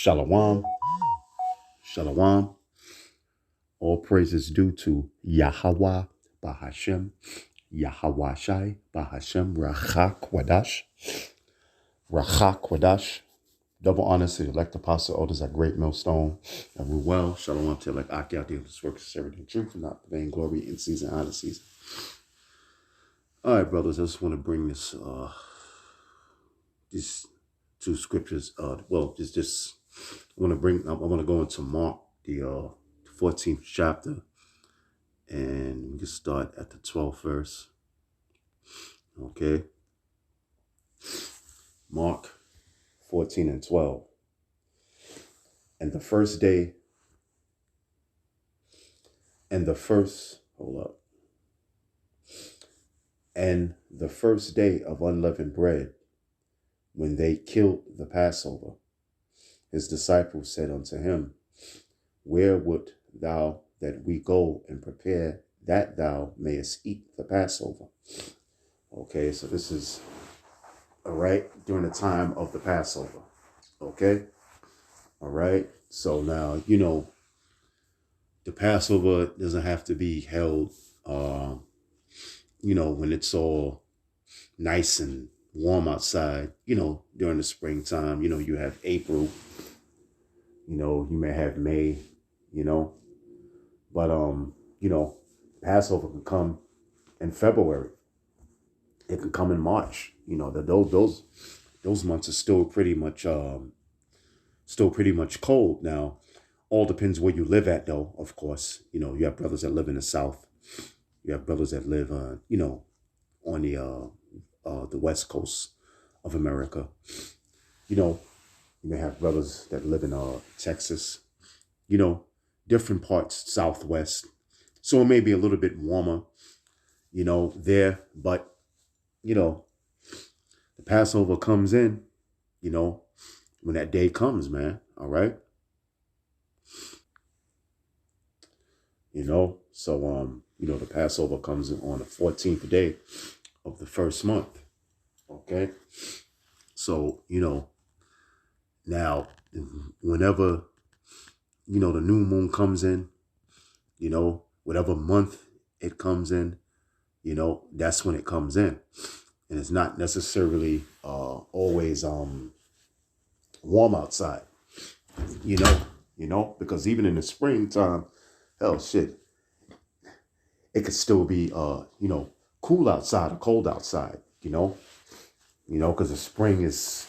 Shalom. Shalom. All praises due to Yahweh Bahashem, Yahweh Shai Bahashem, Rachak Wadash, Rachak Wadash. Double honors to the elect apostle elders at Great Millstone and Ruel. Shalom to elect Aki out there who's work sincerity and truth, and not the vain glory in season, out of season. All right, brothers, I just want to bring these two scriptures. I want to go into Mark, the 14th chapter, and we can start at the 12th verse. Okay. Mark 14 and 12. And the first day of unleavened bread, when they killed the Passover, his disciples said unto him, Where wilt thou that we go and prepare that thou mayest eat the Passover? Okay, so this is, all right, during the time of the Passover. Okay, all right. So now, the Passover doesn't have to be held, when it's all nice and warm outside, during the springtime. You have April, you may have May, but, Passover can come in February. It can come in March. Those months are still pretty much cold. Now, all depends where you live at, though. Of course, you have brothers that live in the South. You have brothers that live, on the West Coast of America. You may have brothers that live in Texas. Different parts, Southwest. So it may be a little bit warmer, there, but the Passover comes in, when that day comes, man. All right. So, the Passover comes in on the 14th day of the first month. Okay. So, now whenever, the new moon comes in, whatever month it comes in, that's when it comes in. And it's not necessarily always warm outside, because even in the springtime, hell shit, it could still be cool outside or cold outside, because the spring is,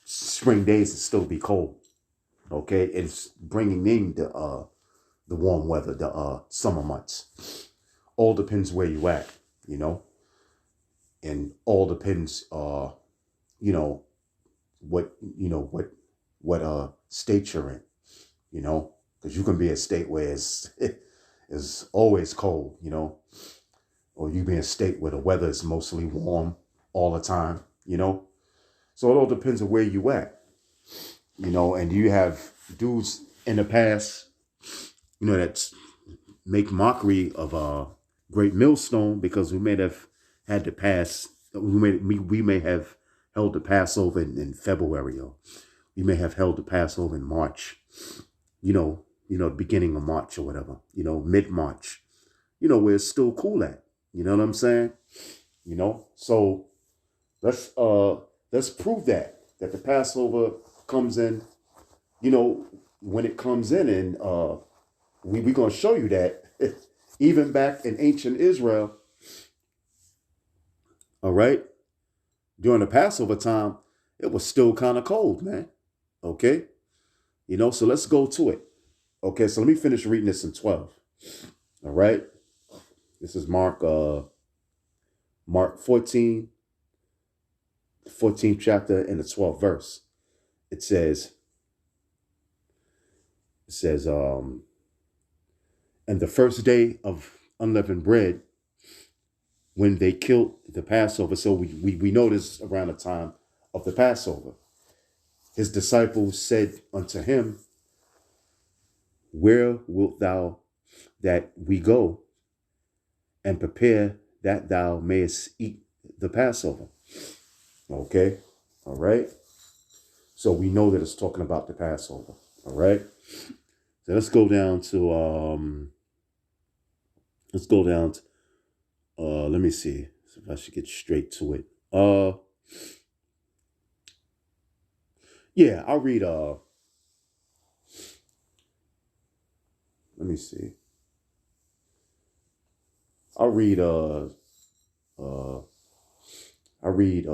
spring days it still be cold. Okay, it's bringing in the warm weather, the summer months. All depends where you at, and all depends, what state you're in, because you can be a state where it's always cold, or you be in a state where the weather is mostly warm all the time, So it all depends on where you at, and you have dudes in the past, that make mockery of Great Millstone because we may have had to pass. We may have held the Passover in February, or we may have held the Passover in March. Beginning of March or whatever. Mid-March. Where it's still cool at. You know what I'm saying? So let's prove that the Passover comes in. When it comes in, and we're gonna show you that even back in ancient Israel. All right. During the Passover time, it was still kind of cold, man. Okay. So let's go to it. Okay. So let me finish reading this in 12. All right. This is Mark 14, 14th chapter and the 12th verse. It says, and the first day of unleavened bread, when they killed the Passover. So we know this around the time of the Passover. His disciples said unto him, Where wilt thou that we go and prepare that thou mayest eat the Passover? Okay. All right. So we know that it's talking about the Passover. All right. So let's go down to let me see if I should get straight to it. Yeah, I'll read let me see. I'll read uh I read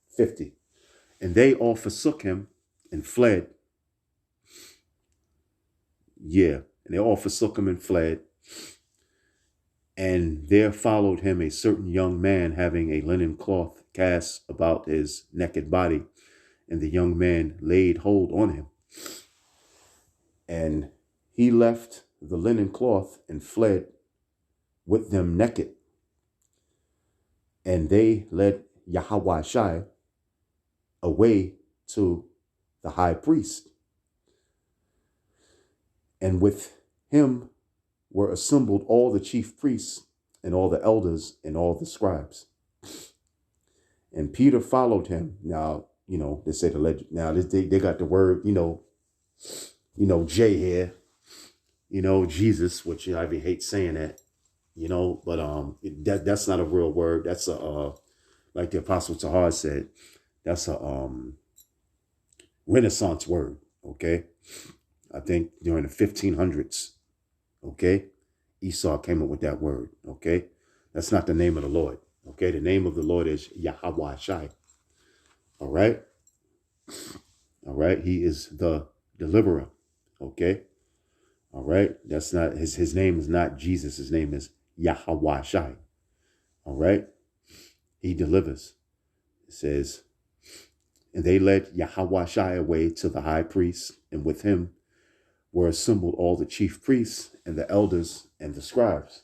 50. And they all forsook him and fled. Yeah, and they all forsook him and fled. And there followed him a certain young man having a linen cloth cast about his naked body. And the young man laid hold on him. And he left the linen cloth and fled with them naked. And they led Yahawashai away to the high priest. And with him were assembled all the chief priests and all the elders and all the scribes. And Peter followed him. Now, they say the legend. Now, they got the word, J here, Jesus, which I even hate saying that, but that's not a real word. That's like the Apostle Tahar said, that's a Renaissance word, okay? I think during the 1500s, okay? Esau came up with that word, okay? That's not the name of the Lord, okay? The name of the Lord is Yahweh Shai, all right? All right, he is the deliverer, okay? All right, that's not, his name is not Jesus, his name is Yahweh Shai, all right? He delivers. It says, and they led Yahweh Shai away to the high priest, and with him were assembled all the chief priests and the elders and the scribes.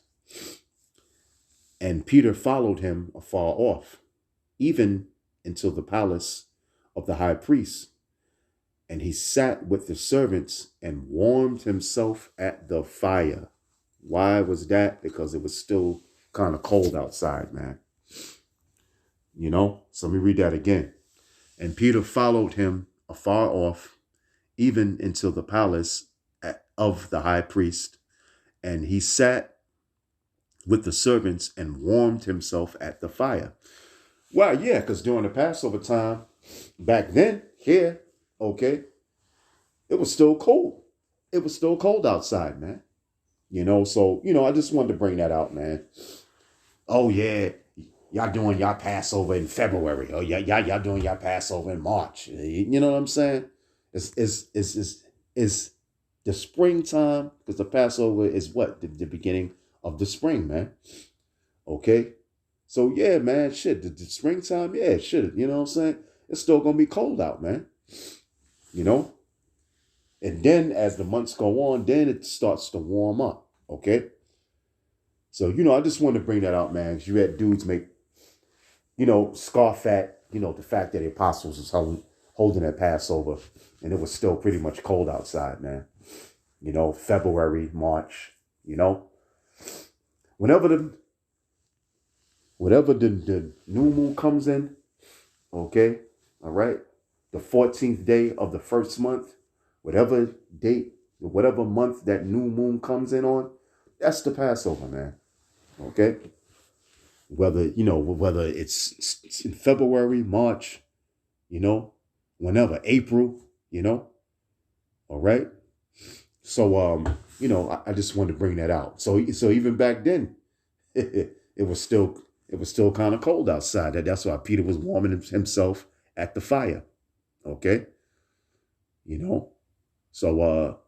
And Peter followed him afar off, even into the palace of the high priest. And he sat with the servants and warmed himself at the fire. Why was that? Because it was still kind of cold outside, man. So let me read that again. And Peter followed him afar off, even into the palace of the high priest. And he sat with the servants and warmed himself at the fire. Well, yeah, because during the Passover time, back then, here, okay, it was still cold. It was still cold outside, man. So, I just wanted to bring that out, man. Oh, yeah, y'all doing y'all Passover in February. Oh, yeah, y'all doing y'all Passover in March. You know what I'm saying? It's the springtime, because the Passover is what? The beginning of the spring, man. Okay? So, yeah, man, shit, the springtime, yeah, shit, you know what I'm saying? It's still going to be cold out, man. And then as the months go on, then it starts to warm up, okay? So, I just wanted to bring that out, man, because you had dudes make, scoff at, the fact that the apostles was holding that Passover, and it was still pretty much cold outside, man. February, March, whenever the new moon comes in, okay, all right, the 14th day of the first month, whatever date, whatever month that new moon comes in on, that's the Passover, man. Okay? Whether it's in February, March, whenever, April, all right? So, I just wanted to bring that out. So even back then, it was still kind of cold outside. That's why Peter was warming himself at the fire. Okay? So,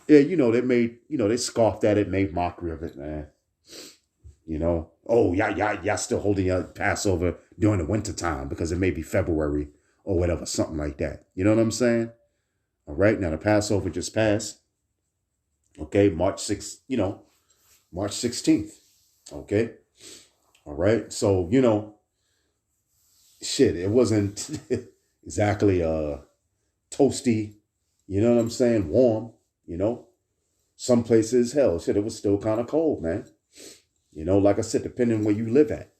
yeah, they made, they scoffed at it, made mockery of it, man. Oh, y'all still holding your Passover during the wintertime because it may be February or whatever, something like that. You know what I'm saying? All right, now the Passover just passed. Okay, March 16th. Okay. All right. So, shit, it wasn't exactly toasty, you know what I'm saying? Warm, Some places, hell, shit, it was still kind of cold, man. Like I said, depending where you live at,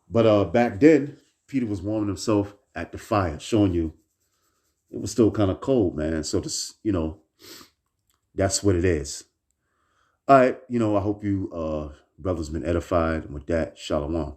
But back then, Peter was warming himself at the fire, showing you it was still kind of cold, man. So this, that's what it is. All right, I hope you brothers been edified. And with that, shalom.